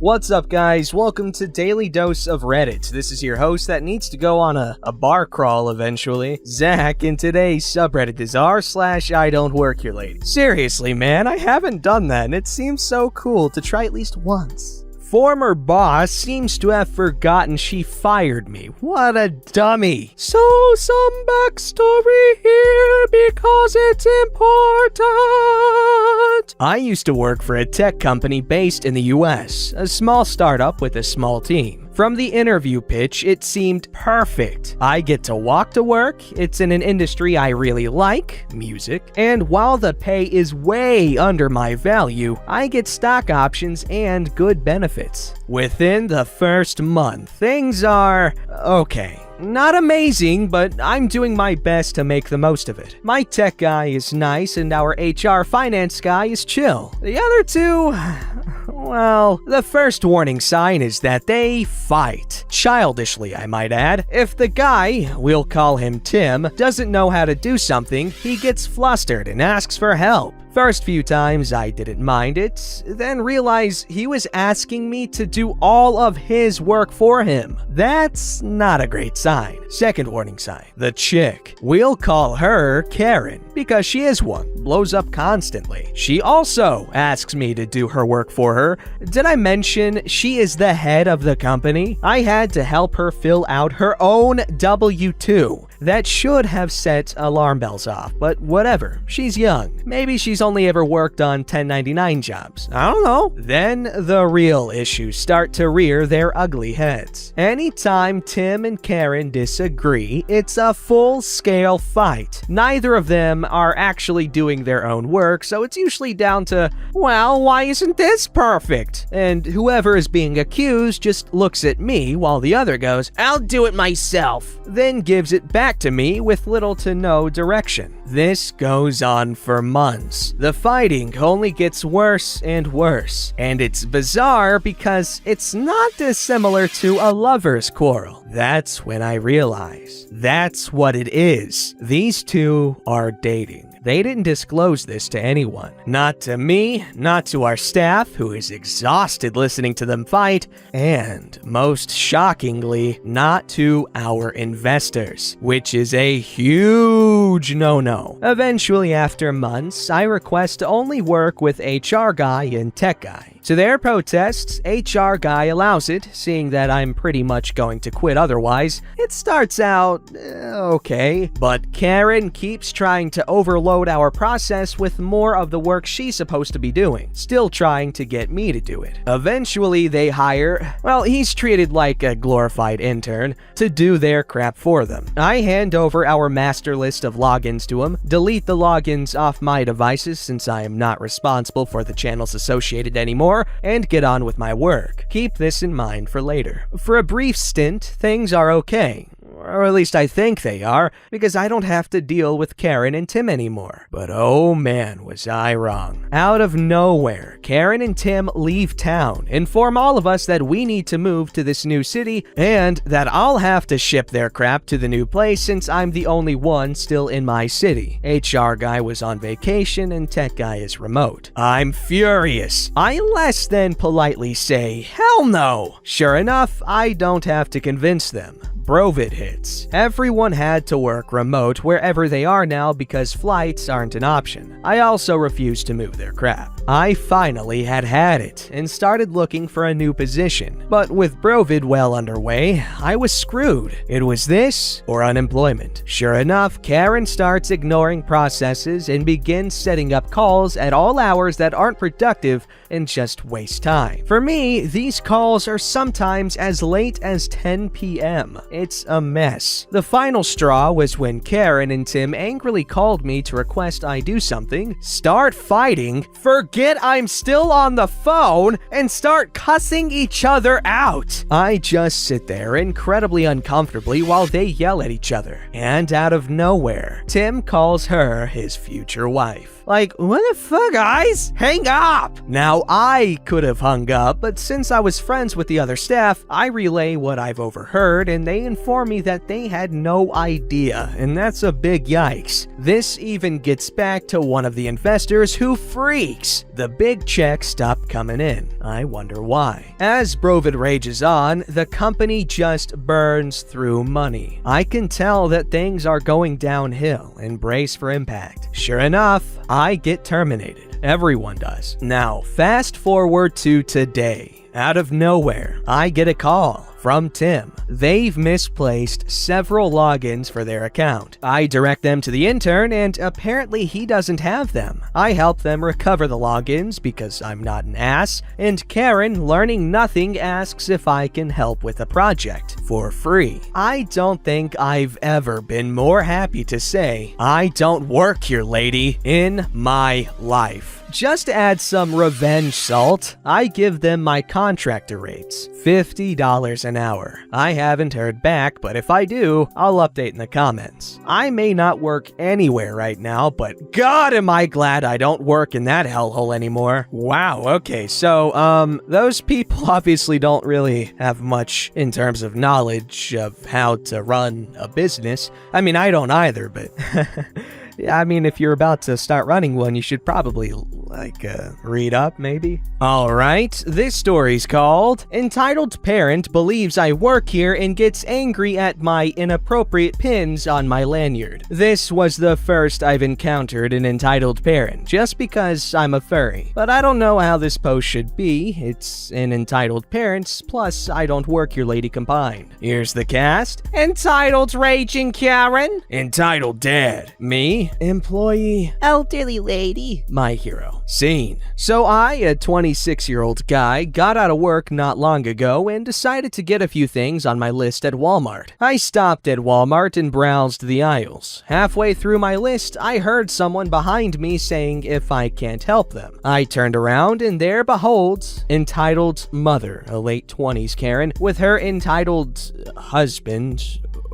What's up, guys? Welcome to Daily Dose of Reddit. This is your host that needs to go on a bar crawl eventually, Zach, and today's subreddit is r/IDontWorkHereLady. Seriously, man, I haven't done that, and it seems so cool to try at least once. Former boss seems to have forgotten she fired me. What a dummy. So some backstory here because it's important. I used to work for a tech company based in the US, a small startup with a small team. From the interview pitch, it seemed perfect. I get to walk to work, it's in an industry I really like, music, and while the pay is way under my value, I get stock options and good benefits. Within the first month, things are okay. Not amazing, but I'm doing my best to make the most of it. My tech guy is nice and our HR finance guy is chill. The other two, well, the first warning sign is that they fight. Childishly, I might add. If the guy, we'll call him Tim, doesn't know how to do something, he gets flustered and asks for help. First few times I didn't mind it, then realized he was asking me to do all of his work for him. That's not a great sign. Second warning sign, the chick. We'll call her Karen, because she is one, blows up constantly. She also asks me to do her work for her. Did I mention she is the head of the company? I had to help her fill out her own W-2. That should have set alarm bells off, but whatever, she's young. Maybe she's only ever worked on 1099 jobs. I don't know. Then the real issues start to rear their ugly heads. Anytime Tim and Karen disagree, it's a full-scale fight. Neither of them are actually doing their own work, so it's usually down to, well, why isn't this perfect? And whoever is being accused just looks at me while the other goes, I'll do it myself, then gives it back to me with little to no direction. This goes on for months. The fighting only gets worse and worse, and it's bizarre because it's not dissimilar to a lover's quarrel. That's when I realize that's what it is. These two are dating. They didn't disclose this to anyone. Not to me, not to our staff, who is exhausted listening to them fight, and most shockingly, not to our investors, which is a huge no-no. Eventually, after months, I request to only work with HR guy and tech guy. To their protests, HR guy allows it, seeing that I'm pretty much going to quit otherwise. It starts out okay, but Karen keeps trying to overload our process with more of the work she's supposed to be doing, still trying to get me to do it. Eventually, they hire, well, he's treated like a glorified intern, to do their crap for them. I hand over our master list of logins to him, delete the logins off my devices since I am not responsible for the channels associated anymore, and get on with my work. Keep this in mind for later. For a brief stint, things are okay. Or at least I think they are, because I don't have to deal with Karen and Tim anymore. But oh man, was I wrong. Out of nowhere, Karen and Tim leave town, inform all of us that we need to move to this new city, and that I'll have to ship their crap to the new place since I'm the only one still in my city. HR guy was on vacation and tech guy is remote. I'm furious. I less than politely say, hell no. Sure enough, I don't have to convince them. Brovid hits. Everyone had to work remote wherever they are now because flights aren't an option. I also refused to move their crap. I finally had it and started looking for a new position. But with Brovid well underway, I was screwed. It was this or unemployment. Sure enough, Karen starts ignoring processes and begins setting up calls at all hours that aren't productive and just waste time. For me, these calls are sometimes as late as 10 p.m. It's a mess. The final straw was when Karen and Tim angrily called me to request I do something, start fighting, forget I'm still on the phone, and start cussing each other out. I just sit there incredibly uncomfortably while they yell at each other. And out of nowhere, Tim calls her his future wife. Like, what the fuck, guys? Hang up! Now, I could have hung up, but since I was friends with the other staff, I relay what I've overheard, and they inform me that they had no idea, and that's a big yikes. This even gets back to one of the investors who freaks. The big checks stopped coming in. I wonder why. As Brovid rages on, the company just burns through money. I can tell that things are going downhill and brace for impact. Sure enough, I get terminated. Everyone does. Now, fast forward to today. Out of nowhere, I get a call from Tim. They've misplaced several logins for their account. I direct them to the intern, and apparently he doesn't have them. I help them recover the logins because I'm not an ass, and Karen, learning nothing, asks if I can help with a project for free. I don't think I've ever been more happy to say, "I don't work here, lady," in my life. Just to add some revenge salt, I give them my contractor rates, $50 an hour. I haven't heard back, but if I do, I'll update in the comments. I may not work anywhere right now, but God am I glad I don't work in that hellhole anymore. Wow, okay, so, those people obviously don't really have much in terms of knowledge of how to run a business. I mean, I don't either, but... I mean, if you're about to start running one, you should probably, read up, maybe? Alright, this story's called Entitled Parent Believes I Work Here and Gets Angry at My Inappropriate Pins on My Lanyard. This was the first I've encountered an entitled parent, just because I'm a furry. But I don't know how this post should be. It's an entitled parents plus I Don't Work Here Lady combined. Here's the cast. Entitled Raging Karen. Entitled Dad. Me. Employee. Elderly Lady. My hero. Scene. So I, a 26-year-old guy, got out of work not long ago and decided to get a few things on my list at Walmart. I stopped at Walmart and browsed the aisles. Halfway through my list, I heard someone behind me saying if I can't help them. I turned around and there beholds entitled mother, a late 20s Karen, with her entitled husband,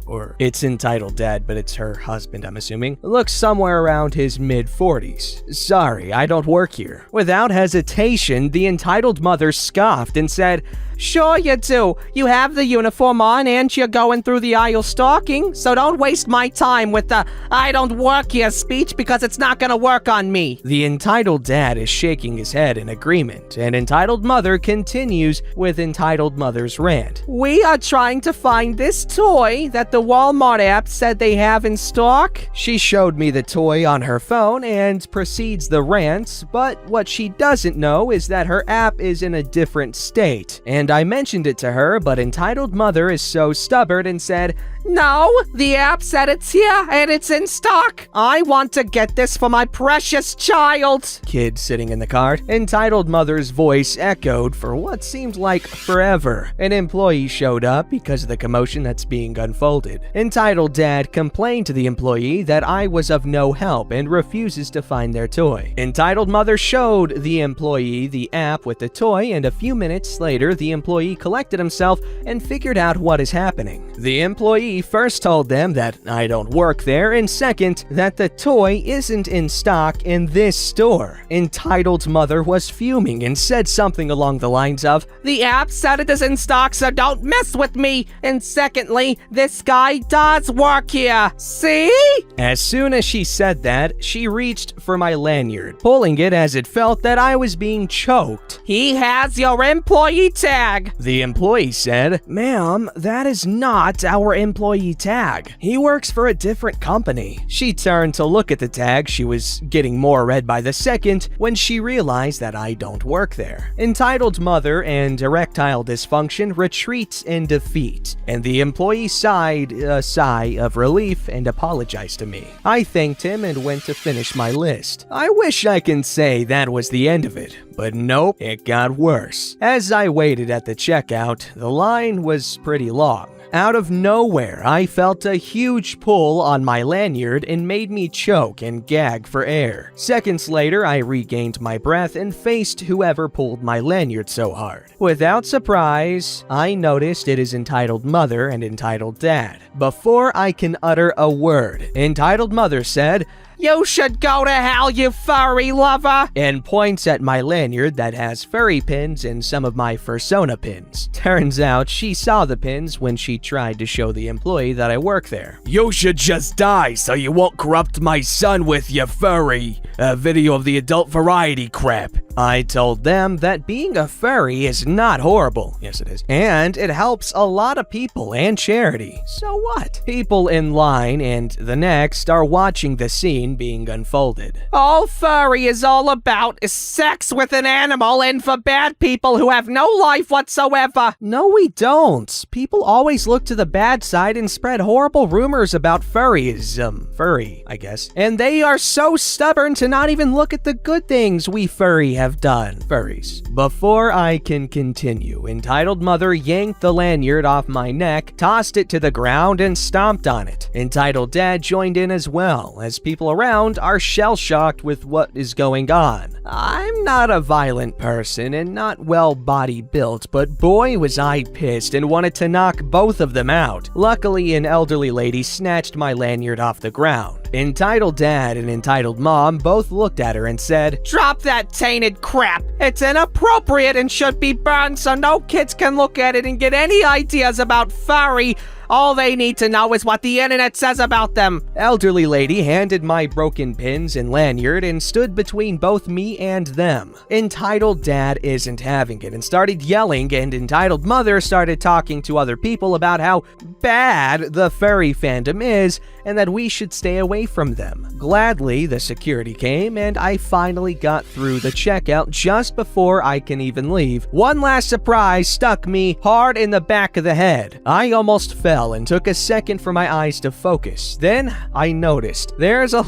or it's entitled dad, but it's her husband, I'm assuming, looks somewhere around his mid-40s. Sorry, I don't work here. Without hesitation, the entitled mother scoffed and said, "Sure you do. You have the uniform on and you're going through the aisle stalking, so don't waste my time with the 'I don't work here' speech because it's not gonna work on me." The entitled dad is shaking his head in agreement, and entitled mother continues with entitled mother's rant. "We are trying to find this toy that the Walmart app said they have in stock." She showed me the toy on her phone and proceeds the rant, but what she doesn't know is that her app is in a different state, and I mentioned it to her, but entitled mother is so stubborn and said, "No, the app said it's here and it's in stock. I want to get this for my precious child." Kid sitting in the cart. Entitled mother's voice echoed for what seemed like forever. An employee showed up because of the commotion that's being unfolded. Entitled dad complained to the employee that I was of no help and refuses to find their toy. Entitled mother showed the employee the app with the toy, and a few minutes later the employee collected himself and figured out what is happening. The employee first told them that I don't work there, and second, that the toy isn't in stock in this store. Entitled mother was fuming and said something along the lines of, "The app said it is in stock, so don't mess with me. And secondly, this guy does work here. See?" As soon as she said that, she reached for my lanyard, pulling it as it felt that I was being choked. "He has your employee tag." The employee said, "Ma'am, that is not our employee tag. He works for a different company." She turned to look at the tag. She was getting more red by the second when she realized that I don't work there. Entitled mother and erectile dysfunction retreat in defeat, and the employee sighed a sigh of relief and apologized to me. I thanked him and went to finish my list. I wish I can say that was the end of it, but nope, it got worse. As I waited at the checkout, the line was pretty long. Out of nowhere, I felt a huge pull on my lanyard and made me choke and gag for air. Seconds later, I regained my breath and faced whoever pulled my lanyard so hard. Without surprise, I noticed it is entitled mother and entitled dad. Before I can utter a word, entitled mother said, You should go to hell, you furry lover! And points at my lanyard that has furry pins and some of my fursona pins. Turns out she saw the pins when she tried to show the employee that I work there. You should just die so you won't corrupt my son with your furry video of the adult variety crap. I told them that being a furry is not horrible. Yes, it is. And it helps a lot of people and charity. So what? People in line and the next are watching the scene being unfolded. All furry is all about is sex with an animal and for bad people who have no life whatsoever. No, we don't. People always look to the bad side and spread horrible rumors about furry, I guess. And they are so stubborn to not even look at the good things we furry have done. Furries. Before I can continue, Entitled Mother yanked the lanyard off my neck, tossed it to the ground, and stomped on it. Entitled Dad joined in as well, as people around are shell-shocked with what is going on. I'm not a violent person and not well body-built, but boy was I pissed and wanted to knock both of them out. Luckily, an elderly lady snatched my lanyard off the ground. Entitled Dad and Entitled Mom both looked at her and said, "Drop that tainted crap. It's inappropriate and should be burned so no kids can look at it and get any ideas about furry. All they need to know is what the internet says about them." Elderly lady handed my broken pins and lanyard and stood between both me and them. Entitled Dad isn't having it and started yelling, and Entitled Mother started talking to other people about how bad the furry fandom is and that we should stay away from them. Gladly, the security came and I finally got through the checkout just before I can even leave. One last surprise stuck me hard in the back of the head. I almost fell and took a second for my eyes to focus. Then I noticed there's a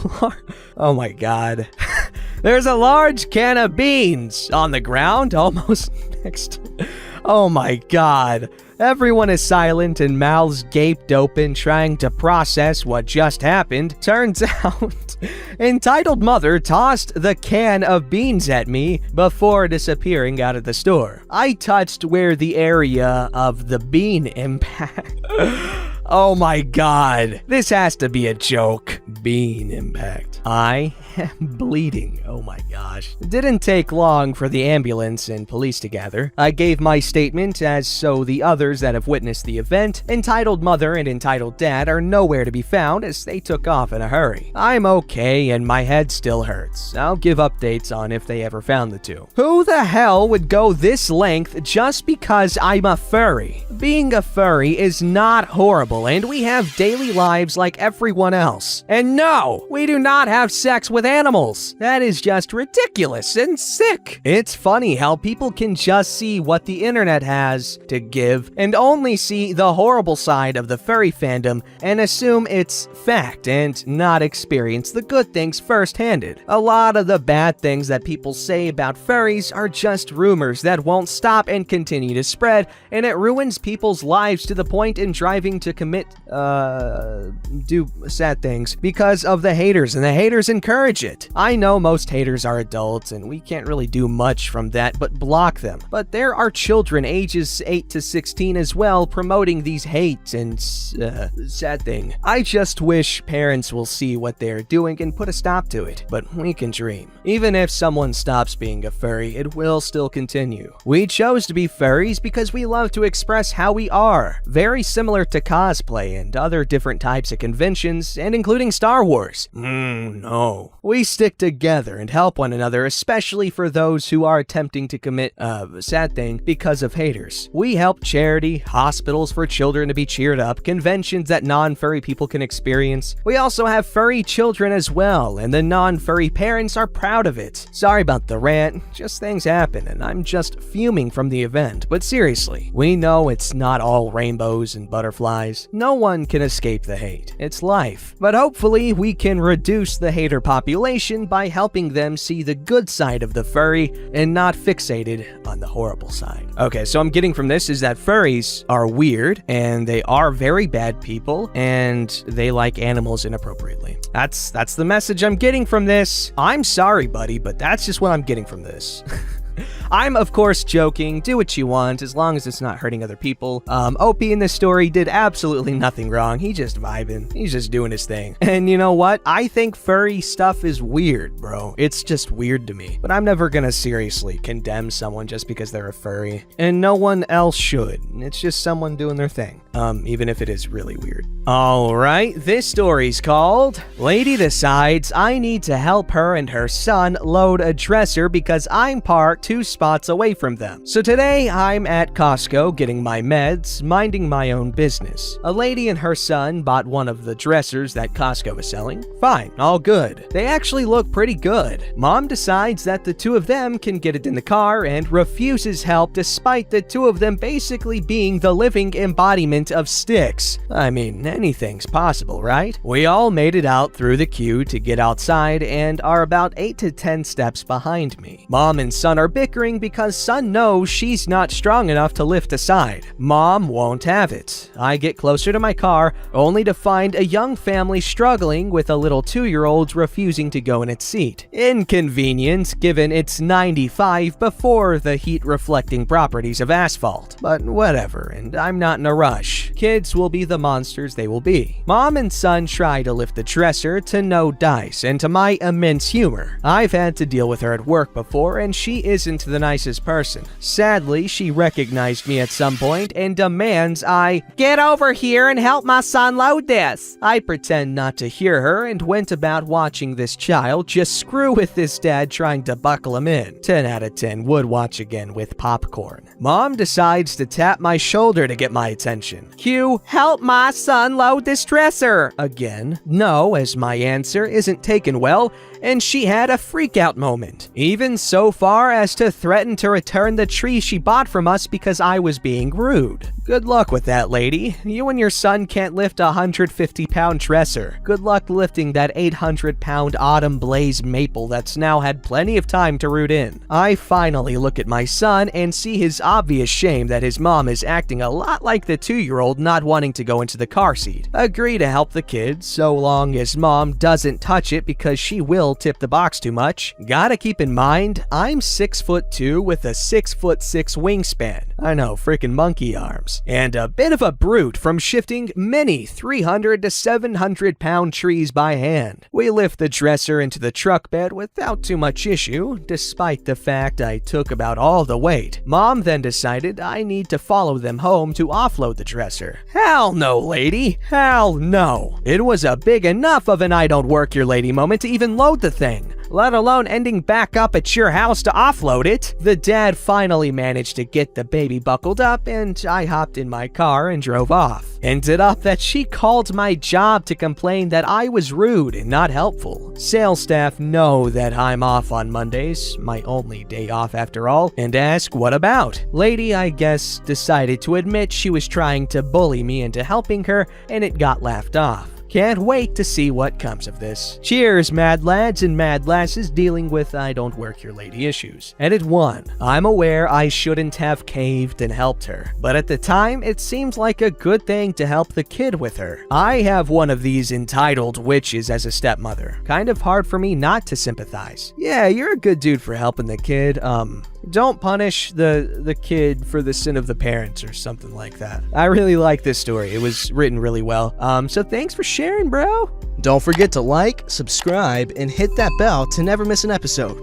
oh my god. There's a large can of beans on the ground almost next. Oh my god. Everyone is silent and mouths gaped open, trying to process what just happened. Turns out, Entitled Mother tossed the can of beans at me before disappearing out of the store. I touched where the area of the bean impact. Oh my god. This has to be a joke. Bean impact. I am bleeding. Oh my gosh. It didn't take long for the ambulance and police to gather. I gave my statement, as so the others that have witnessed the event. Entitled Mother and Entitled Dad are nowhere to be found as they took off in a hurry. I'm okay and my head still hurts. I'll give updates on if they ever found the two. Who the hell would go this length just because I'm a furry? Being a furry is not horrible and we have daily lives like everyone else. And no, we do not have sex with animals. That is just ridiculous and sick. It's funny how people can just see what the internet has to give and only see the horrible side of the furry fandom and assume it's fact and not experience the good things first-handed. A lot of the bad things that people say about furries are just rumors that won't stop and continue to spread, and it ruins people's lives to the point in driving to commit do sad things because of the haters, and the haters encourage it. I know most haters are adults and we can't really do much from that but block them, but there are children ages 8 to 16 as well promoting these hate and sad thing. I just wish parents will see what they're doing and put a stop to it, but we can dream. Even if someone stops being a furry, it will still continue. We chose to be furries because we love to express how we are, very similar to cosplay and other different types of conventions, and including Star Wars. No. We stick together and help one another, especially for those who are attempting to commit sad thing because of haters. We help charity, hospitals for children to be cheered up, conventions that non-furry people can experience. We also have furry children as well, and the non-furry parents are proud of it. Sorry about the rant, just things happen, and I'm just fuming from the event, but seriously, we know it's not all rainbows and butterflies. No one can escape the hate. It's life. But hopefully we can reduce the hater population by helping them see the good side of the furry and not fixated on the horrible side. Okay, so I'm getting from this is that furries are weird and they are very bad people and they like animals inappropriately. That's the message I'm getting from this. I'm sorry, buddy, but that's just what I'm getting from this. I'm, of course, joking. Do what you want, as long as it's not hurting other people. OP in this story did absolutely nothing wrong. He's just vibing. He's just doing his thing. And you know what? I think furry stuff is weird, bro. It's just weird to me. But I'm never gonna seriously condemn someone just because they're a furry. And no one else should. It's just someone doing their thing. Even if it is really weird. Alright, this story's called Lady Decides I Need to Help Her and Her Son Load a Dresser because I'm parked 2 spots away from them. So today, I'm at Costco getting my meds, minding my own business. A lady and her son bought one of the dressers that Costco is selling. Fine, all good. They actually look pretty good. Mom decides that the 2 of them can get it in the car and refuses help despite the 2 of them basically being the living embodiment of sticks. I mean, anything's possible, right? We all made it out through the queue to get outside and are about 8 to 10 steps behind me. Mom and son are bickering because son knows she's not strong enough to lift aside. Mom won't have it. I get closer to my car only to find a young family struggling with a little 2-year-old refusing to go in its seat. Inconvenient given it's 95 before the heat-reflecting properties of asphalt. But whatever, and I'm not in a rush. Kids will be the monsters they will be. Mom and son try to lift the dresser to no dice, and to my immense humor. I've had to deal with her at work before, and she isn't the nicest person. Sadly, she recognized me at some point and demands I get over here and help my son load this. I pretend not to hear her and went about watching this child just screw with this dad trying to buckle him in. 10 out of 10 would watch again with popcorn. Mom decides to tap my shoulder to get my attention. Cue, help my son load this dresser. Again, no, as my answer isn't taken well, and she had a freakout moment. Even so far as to threaten to return the tree she bought from us because I was being rude. Good luck with that, lady. You and your son can't lift a 150-pound dresser. Good luck lifting that 800-pound autumn blaze maple that's now had plenty of time to root in. I finally look at my son and see his obvious shame that his mom is acting a lot like the 2-year-old not wanting to go into the car seat. Agree to help the kid so long as mom doesn't touch it because she will tip the box too much. Gotta keep in mind, I'm 6'2" with a 6'6" wingspan. I know, freaking monkey arms. And a bit of a brute from shifting many 300 to 700 pound trees by hand. We lift the dresser into the truck bed without too much issue, despite the fact I took about all the weight. Mom then decided I need to follow them home to offload the dresser. Hell no, lady. Hell no. It was a big enough of an I don't work here lady moment to even load the thing, let alone ending back up at your house to offload it. The dad finally managed to get the baby buckled up, and I hopped in my car and drove off. Ended up that she called my job to complain that I was rude and not helpful. Sales staff know that I'm off on Mondays, my only day off after all, and ask what about. Lady, I guess, decided to admit she was trying to bully me into helping her, and it got laughed off. Can't wait to see what comes of this. Cheers, mad lads and mad lasses dealing with I don't work here lady issues. Edit 1. I'm aware I shouldn't have caved and helped her, but at the time, it seemed like a good thing to help the kid with her. I have one of these entitled witches as a stepmother. Kind of hard for me not to sympathize. Yeah, you're a good dude for helping the kid. Don't punish the kid for the sin of the parents or something like that. I really like this story. It was written really well. So thanks for sharing, bro. Don't forget to like, subscribe, and hit that bell to never miss an episode.